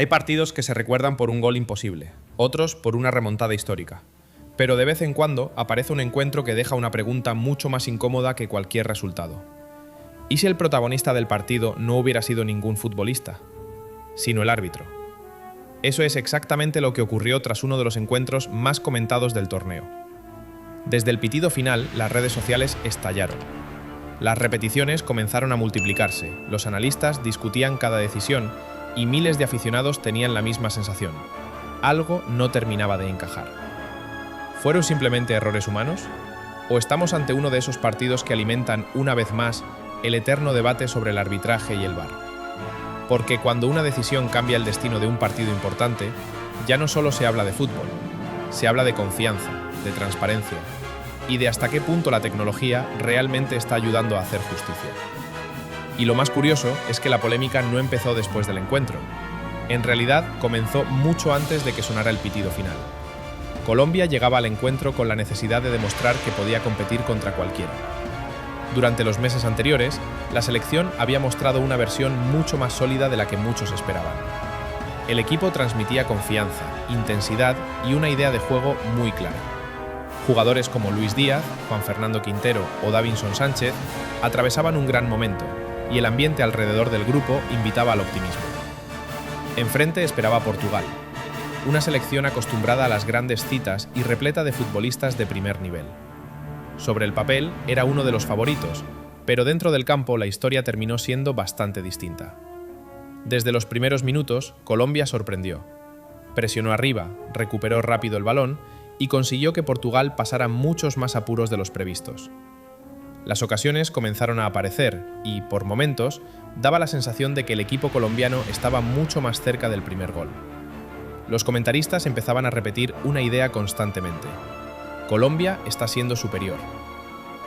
Hay partidos que se recuerdan por un gol imposible, otros por una remontada histórica. Pero de vez en cuando aparece un encuentro que deja una pregunta mucho más incómoda que cualquier resultado. ¿Y si el protagonista del partido no hubiera sido ningún futbolista, sino el árbitro? Eso es exactamente lo que ocurrió tras uno de los encuentros más comentados del torneo. Desde el pitido final, las redes sociales estallaron. Las repeticiones comenzaron a multiplicarse, los analistas discutían cada decisión y miles de aficionados tenían la misma sensación. Algo no terminaba de encajar. ¿Fueron simplemente errores humanos? ¿O estamos ante uno de esos partidos que alimentan una vez más el eterno debate sobre el arbitraje y el VAR? Porque cuando una decisión cambia el destino de un partido importante, ya no solo se habla de fútbol, se habla de confianza, de transparencia y de hasta qué punto la tecnología realmente está ayudando a hacer justicia. Y lo más curioso es que la polémica no empezó después del encuentro. En realidad, comenzó mucho antes de que sonara el pitido final. Colombia llegaba al encuentro con la necesidad de demostrar que podía competir contra cualquiera. Durante los meses anteriores, la selección había mostrado una versión mucho más sólida de la que muchos esperaban. El equipo transmitía confianza, intensidad y una idea de juego muy clara. Jugadores como Luis Díaz, Juan Fernando Quintero o Davinson Sánchez atravesaban un gran momento, y el ambiente alrededor del grupo invitaba al optimismo. Enfrente esperaba Portugal, una selección acostumbrada a las grandes citas y repleta de futbolistas de primer nivel. Sobre el papel era uno de los favoritos, pero dentro del campo la historia terminó siendo bastante distinta. Desde los primeros minutos, Colombia sorprendió. Presionó arriba, recuperó rápido el balón y consiguió que Portugal pasara muchos más apuros de los previstos. Las ocasiones comenzaron a aparecer y, por momentos, daba la sensación de que el equipo colombiano estaba mucho más cerca del primer gol. Los comentaristas empezaban a repetir una idea constantemente: Colombia está siendo superior.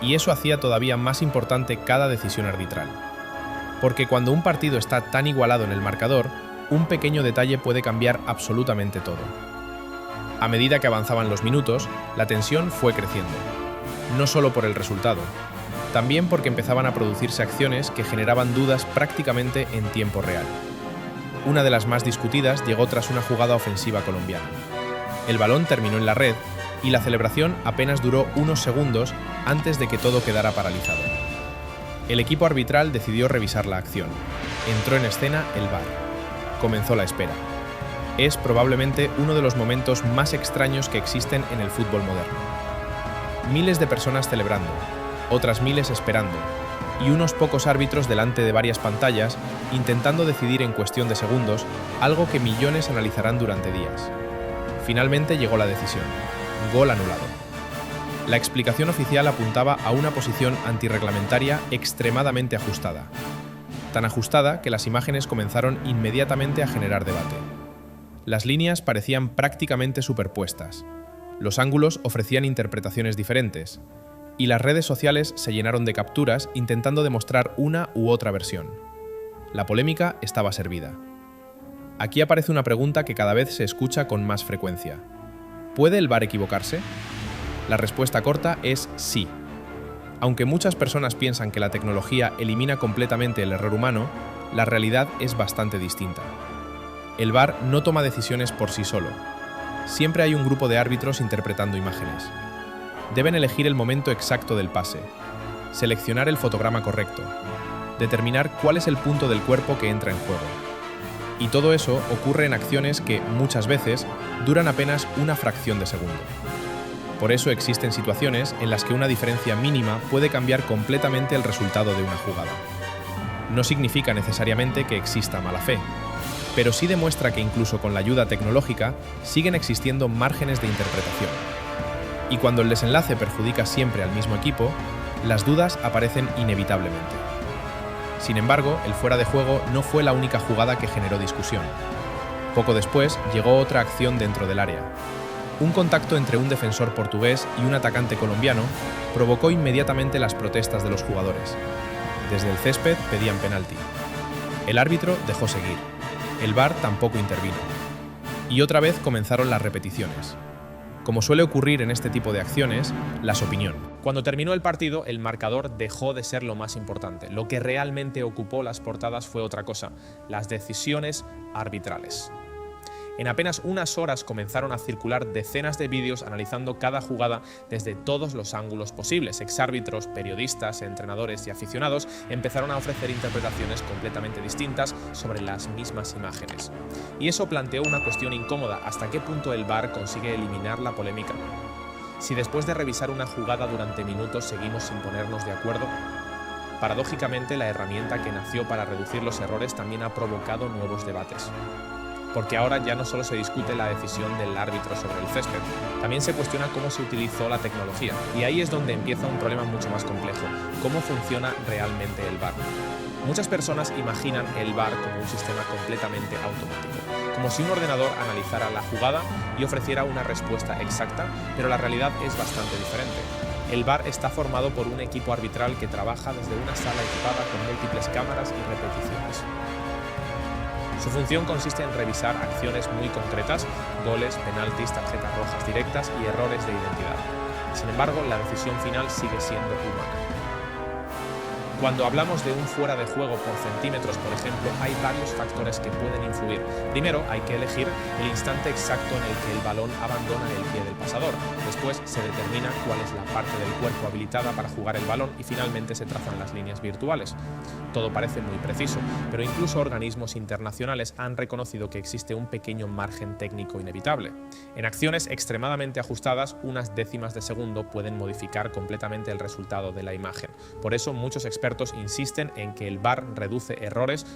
Y eso hacía todavía más importante cada decisión arbitral. Porque cuando un partido está tan igualado en el marcador, un pequeño detalle puede cambiar absolutamente todo. A medida que avanzaban los minutos, la tensión fue creciendo. No solo por el resultado, también porque empezaban a producirse acciones que generaban dudas prácticamente en tiempo real. Una de las más discutidas llegó tras una jugada ofensiva colombiana. El balón terminó en la red y la celebración apenas duró unos segundos antes de que todo quedara paralizado. El equipo arbitral decidió revisar la acción. Entró en escena el VAR. Comenzó la espera. Es probablemente uno de los momentos más extraños que existen en el fútbol moderno. Miles de personas celebrando, otras miles esperando, y unos pocos árbitros delante de varias pantallas intentando decidir en cuestión de segundos algo que millones analizarán durante días. Finalmente llegó la decisión: gol anulado. La explicación oficial apuntaba a una posición antirreglamentaria extremadamente ajustada. Tan ajustada que las imágenes comenzaron inmediatamente a generar debate. Las líneas parecían prácticamente superpuestas. Los ángulos ofrecían interpretaciones diferentes. Y las redes sociales se llenaron de capturas intentando demostrar una u otra versión. La polémica estaba servida. Aquí aparece una pregunta que cada vez se escucha con más frecuencia. ¿Puede el VAR equivocarse? La respuesta corta es sí. Aunque muchas personas piensan que la tecnología elimina completamente el error humano, la realidad es bastante distinta. El VAR no toma decisiones por sí solo. Siempre hay un grupo de árbitros interpretando imágenes. Deben elegir el momento exacto del pase, seleccionar el fotograma correcto, determinar cuál es el punto del cuerpo que entra en juego. Y todo eso ocurre en acciones que, muchas veces, duran apenas una fracción de segundo. Por eso existen situaciones en las que una diferencia mínima puede cambiar completamente el resultado de una jugada. No significa necesariamente que exista mala fe, pero sí demuestra que incluso con la ayuda tecnológica siguen existiendo márgenes de interpretación. Y cuando el desenlace perjudica siempre al mismo equipo, las dudas aparecen inevitablemente. Sin embargo, el fuera de juego no fue la única jugada que generó discusión. Poco después llegó otra acción dentro del área. Un contacto entre un defensor portugués y un atacante colombiano provocó inmediatamente las protestas de los jugadores. Desde el césped pedían penalti. El árbitro dejó seguir. El VAR tampoco intervino. Y otra vez comenzaron las repeticiones. Como suele ocurrir en este tipo de acciones, las opiniones. Cuando terminó el partido, el marcador dejó de ser lo más importante. Lo que realmente ocupó las portadas fue otra cosa: las decisiones arbitrales. En apenas unas horas comenzaron a circular decenas de vídeos analizando cada jugada desde todos los ángulos posibles. Exárbitros, periodistas, entrenadores y aficionados empezaron a ofrecer interpretaciones completamente distintas sobre las mismas imágenes. Y eso planteó una cuestión incómoda: ¿hasta qué punto el VAR consigue eliminar la polémica? Si después de revisar una jugada durante minutos seguimos sin ponernos de acuerdo. Paradójicamente, la herramienta que nació para reducir los errores también ha provocado nuevos debates. Porque ahora ya no solo se discute la decisión del árbitro sobre el césped, también se cuestiona cómo se utilizó la tecnología. Y ahí es donde empieza un problema mucho más complejo: ¿cómo funciona realmente el VAR? Muchas personas imaginan el VAR como un sistema completamente automático, como si un ordenador analizara la jugada y ofreciera una respuesta exacta, pero la realidad es bastante diferente. El VAR está formado por un equipo arbitral que trabaja desde una sala equipada con múltiples cámaras y repeticiones. Su función consiste en revisar acciones muy concretas: goles, penaltis, tarjetas rojas directas y errores de identidad. Sin embargo, la decisión final sigue siendo humana. Cuando hablamos de un fuera de juego por centímetros, por ejemplo, hay varios factores que pueden influir. Primero, hay que elegir el instante exacto en el que el balón abandona el pie del pasador. Después, se determina cuál es la parte del cuerpo habilitada para jugar el balón y finalmente se trazan las líneas virtuales. Todo parece muy preciso, pero incluso organismos internacionales han reconocido que existe un pequeño margen técnico inevitable. En acciones extremadamente ajustadas, unas décimas de segundo pueden modificar completamente el resultado de la imagen. Por eso, muchos expertos insisten en que el VAR reduce errores,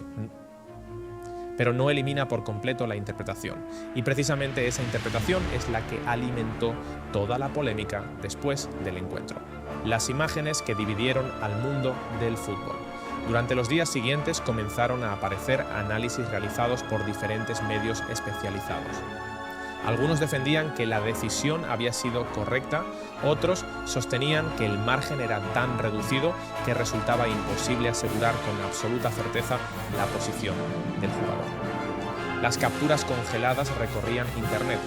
pero no elimina por completo la interpretación. Y precisamente esa interpretación es la que alimentó toda la polémica después del encuentro. Las imágenes que dividieron al mundo del fútbol. Durante los días siguientes comenzaron a aparecer análisis realizados por diferentes medios especializados. Algunos defendían que la decisión había sido correcta, otros sostenían que el margen era tan reducido que resultaba imposible asegurar con absoluta certeza la posición del jugador. Las capturas congeladas recorrían Internet.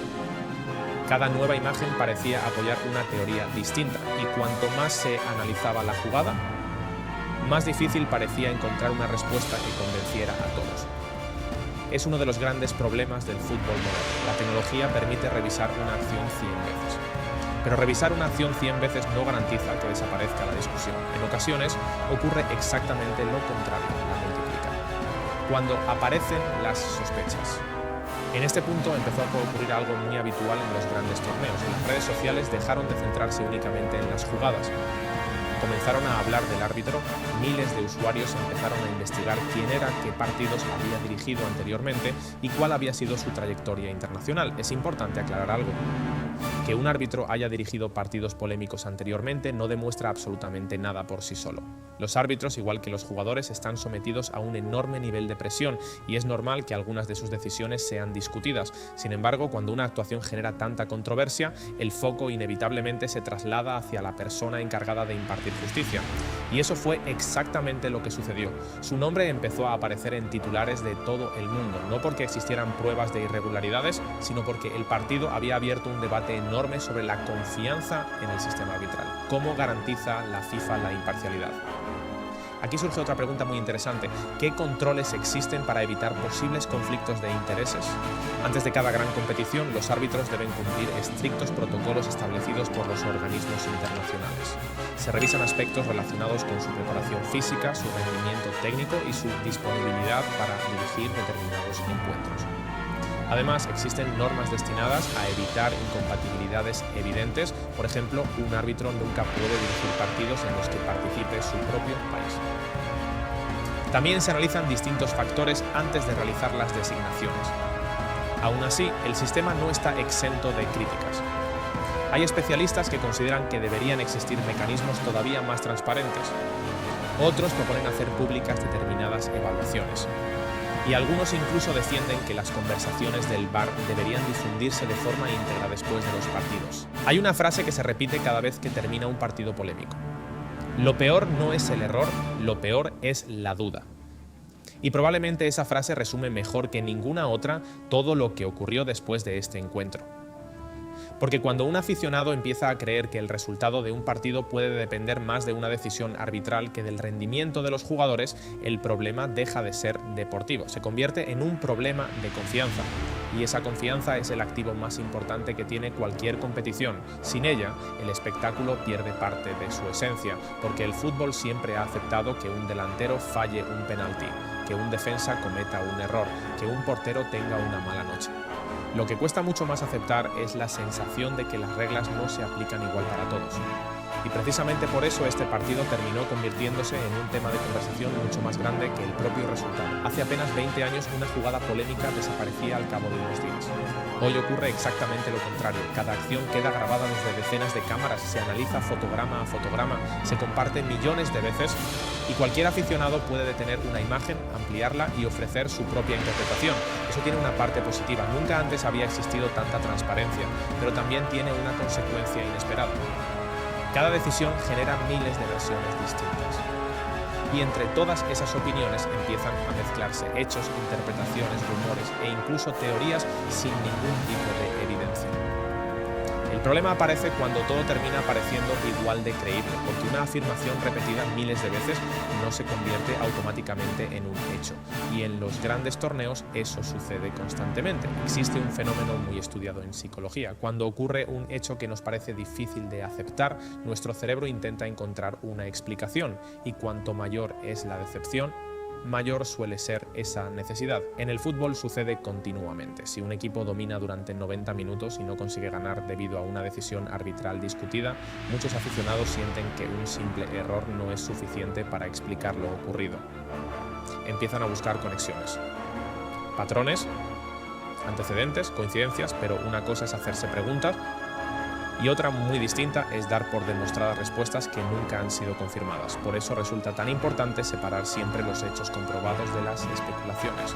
Cada nueva imagen parecía apoyar una teoría distinta, y cuanto más se analizaba la jugada, más difícil parecía encontrar una respuesta que convenciera a todos. Es uno de los grandes problemas del fútbol moderno. La tecnología permite revisar una acción 100 veces. Pero revisar una acción 100 veces no garantiza que desaparezca la discusión. En ocasiones ocurre exactamente lo contrario, la multiplica. Cuando aparecen las sospechas. En este punto empezó a ocurrir algo muy habitual en los grandes torneos. Las redes sociales dejaron de centrarse únicamente en las jugadas. Comenzaron a hablar del árbitro, miles de usuarios empezaron a investigar quién era, qué partidos había dirigido anteriormente y cuál había sido su trayectoria internacional. Es importante aclarar algo: que un árbitro haya dirigido partidos polémicos anteriormente no demuestra absolutamente nada por sí solo. Los árbitros, igual que los jugadores, están sometidos a un enorme nivel de presión y es normal que algunas de sus decisiones sean discutidas. Sin embargo, cuando una actuación genera tanta controversia, el foco inevitablemente se traslada hacia la persona encargada de impartir justicia. Y eso fue exactamente lo que sucedió. Su nombre empezó a aparecer en titulares de todo el mundo, no porque existieran pruebas de irregularidades, sino porque el partido había abierto un debate enorme sobre la confianza en el sistema arbitral. ¿Cómo garantiza la FIFA la imparcialidad? Aquí surge otra pregunta muy interesante: ¿qué controles existen para evitar posibles conflictos de intereses? Antes de cada gran competición, los árbitros deben cumplir estrictos protocolos establecidos por los organismos internacionales. Se revisan aspectos relacionados con su preparación física, su rendimiento técnico y su disponibilidad para dirigir determinados encuentros. Además, existen normas destinadas a evitar incompatibilidades evidentes. Por ejemplo, un árbitro nunca puede dirigir partidos en los que participe su propio país. También se analizan distintos factores antes de realizar las designaciones. Aún así, el sistema no está exento de críticas. Hay especialistas que consideran que deberían existir mecanismos todavía más transparentes. Otros proponen hacer públicas determinadas evaluaciones. Y algunos incluso defienden que las conversaciones del VAR deberían difundirse de forma íntegra después de los partidos. Hay una frase que se repite cada vez que termina un partido polémico: lo peor no es el error, lo peor es la duda. Y probablemente esa frase resume mejor que ninguna otra todo lo que ocurrió después de este encuentro. Porque cuando un aficionado empieza a creer que el resultado de un partido puede depender más de una decisión arbitral que del rendimiento de los jugadores, el problema deja de ser deportivo, se convierte en un problema de confianza. Y esa confianza es el activo más importante que tiene cualquier competición. Sin ella, el espectáculo pierde parte de su esencia, porque el fútbol siempre ha aceptado que un delantero falle un penalti, que un defensa cometa un error, que un portero tenga una mala noche. Lo que cuesta mucho más aceptar es la sensación de que las reglas no se aplican igual para todos. Y precisamente por eso este partido terminó convirtiéndose en un tema de conversación mucho más grande que el propio resultado. Hace apenas 20 años una jugada polémica desaparecía al cabo de unos días. Hoy ocurre exactamente lo contrario. Cada acción queda grabada desde decenas de cámaras, se analiza fotograma a fotograma, se comparte millones de veces y cualquier aficionado puede detener una imagen, ampliarla y ofrecer su propia interpretación. Eso tiene una parte positiva. Nunca antes había existido tanta transparencia, pero también tiene una consecuencia inesperada. Cada decisión genera miles de versiones distintas. Y entre todas esas opiniones empiezan a mezclarse hechos, interpretaciones, rumores e incluso teorías sin ningún tipo de evidencia. El problema aparece cuando todo termina pareciendo igual de creíble, porque una afirmación repetida miles de veces no se convierte automáticamente en un hecho. Y en los grandes torneos eso sucede constantemente. Existe un fenómeno muy estudiado en psicología. Cuando ocurre un hecho que nos parece difícil de aceptar, nuestro cerebro intenta encontrar una explicación, y cuanto mayor es la decepción, mayor suele ser esa necesidad. En el fútbol sucede continuamente. Si un equipo domina durante 90 minutos y no consigue ganar debido a una decisión arbitral discutida, muchos aficionados sienten que un simple error no es suficiente para explicar lo ocurrido. Empiezan a buscar conexiones, patrones, antecedentes, coincidencias, pero una cosa es hacerse preguntas y otra muy distinta es dar por demostradas respuestas que nunca han sido confirmadas. Por eso resulta tan importante separar siempre los hechos comprobados de las especulaciones,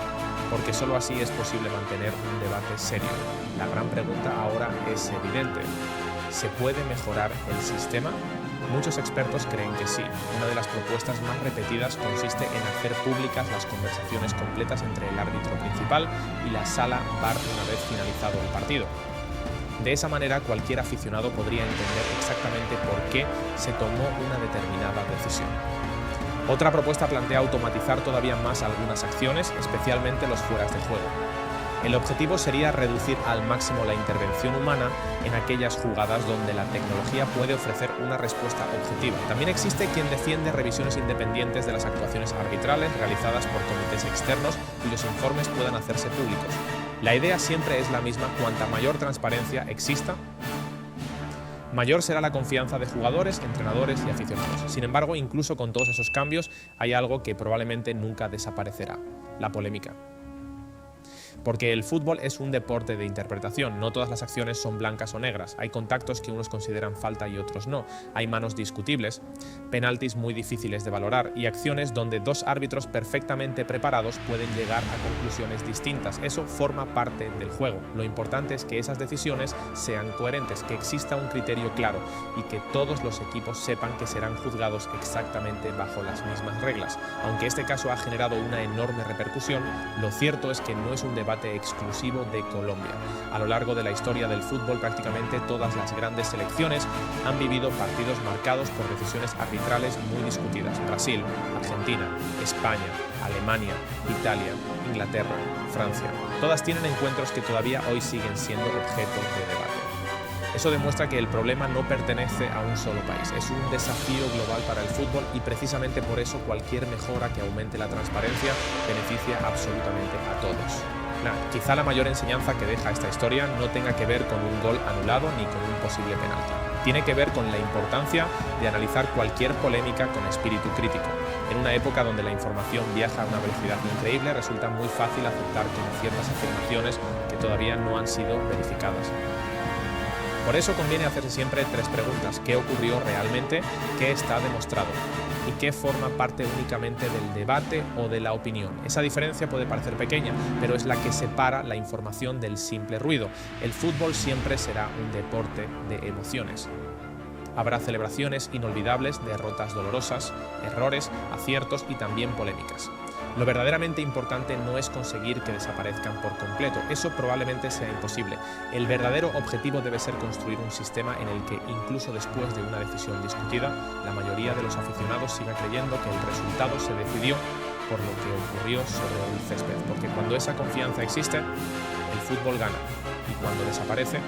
porque solo así es posible mantener un debate serio. La gran pregunta ahora es evidente: ¿se puede mejorar el sistema? Muchos expertos creen que sí. Una de las propuestas más repetidas consiste en hacer públicas las conversaciones completas entre el árbitro principal y la sala VAR una vez finalizado el partido. De esa manera, cualquier aficionado podría entender exactamente por qué se tomó una determinada decisión. Otra propuesta plantea automatizar todavía más algunas acciones, especialmente los fueras de juego. El objetivo sería reducir al máximo la intervención humana en aquellas jugadas donde la tecnología puede ofrecer una respuesta objetiva. También existe quien defiende revisiones independientes de las actuaciones arbitrales realizadas por comités externos cuyos informes puedan hacerse públicos. La idea siempre es la misma: cuanta mayor transparencia exista, mayor será la confianza de jugadores, entrenadores y aficionados. Sin embargo, incluso con todos esos cambios, hay algo que probablemente nunca desaparecerá: la polémica. Porque el fútbol es un deporte de interpretación, no todas las acciones son blancas o negras, hay contactos que unos consideran falta y otros no, hay manos discutibles, penaltis muy difíciles de valorar y acciones donde dos árbitros perfectamente preparados pueden llegar a conclusiones distintas. Eso forma parte del juego. Lo importante es que esas decisiones sean coherentes, que exista un criterio claro y que todos los equipos sepan que serán juzgados exactamente bajo las mismas reglas. Aunque este caso ha generado una enorme repercusión, lo cierto es que no es un debate exclusivo de Colombia. A lo largo de la historia del fútbol, prácticamente todas las grandes selecciones han vivido partidos marcados por decisiones arbitrales muy discutidas. Brasil, Argentina, España, Alemania, Italia, Inglaterra, Francia. Todas tienen encuentros que todavía hoy siguen siendo objeto de debate. Eso demuestra que el problema no pertenece a un solo país, es un desafío global para el fútbol y precisamente por eso cualquier mejora que aumente la transparencia beneficia absolutamente a todos. Quizá la mayor enseñanza que deja esta historia no tenga que ver con un gol anulado ni con un posible penalti. Tiene que ver con la importancia de analizar cualquier polémica con espíritu crítico. En una época donde la información viaja a una velocidad increíble, resulta muy fácil aceptar como ciertas afirmaciones que todavía no han sido verificadas. Por eso conviene hacerse siempre tres preguntas: ¿qué ocurrió realmente? ¿Qué está demostrado? ¿Y qué forma parte únicamente del debate o de la opinión? Esa diferencia puede parecer pequeña, pero es la que separa la información del simple ruido. El fútbol siempre será un deporte de emociones. Habrá celebraciones inolvidables, derrotas dolorosas, errores, aciertos y también polémicas. Lo verdaderamente importante no es conseguir que desaparezcan por completo, eso probablemente sea imposible. El verdadero objetivo debe ser construir un sistema en el que, incluso después de una decisión discutida, la mayoría de los aficionados siga creyendo que el resultado se decidió por lo que ocurrió sobre el césped, porque cuando esa confianza existe, el fútbol gana, y cuando desaparece,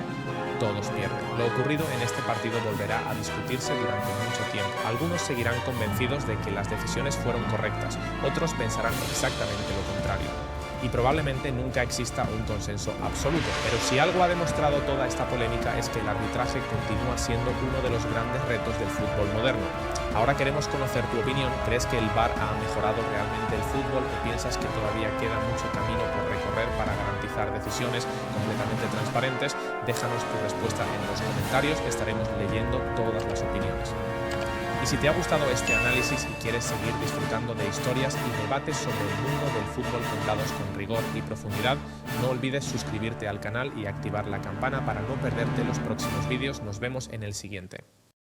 todos pierden. Lo ocurrido en este partido volverá a discutirse durante mucho tiempo. Algunos seguirán convencidos de que las decisiones fueron correctas, otros pensarán exactamente lo contrario. Y probablemente nunca exista un consenso absoluto, pero si algo ha demostrado toda esta polémica es que el arbitraje continúa siendo uno de los grandes retos del fútbol moderno. Ahora queremos conocer tu opinión. ¿Crees que el VAR ha mejorado realmente el fútbol o piensas que todavía queda mucho camino por recorrer para garantizar decisiones completamente transparentes? Déjanos tu respuesta en los comentarios, estaremos leyendo todas las opiniones. Y si te ha gustado este análisis y quieres seguir disfrutando de historias y debates sobre el mundo del fútbol contados con rigor y profundidad, no olvides suscribirte al canal y activar la campana para no perderte los próximos vídeos. Nos vemos en el siguiente.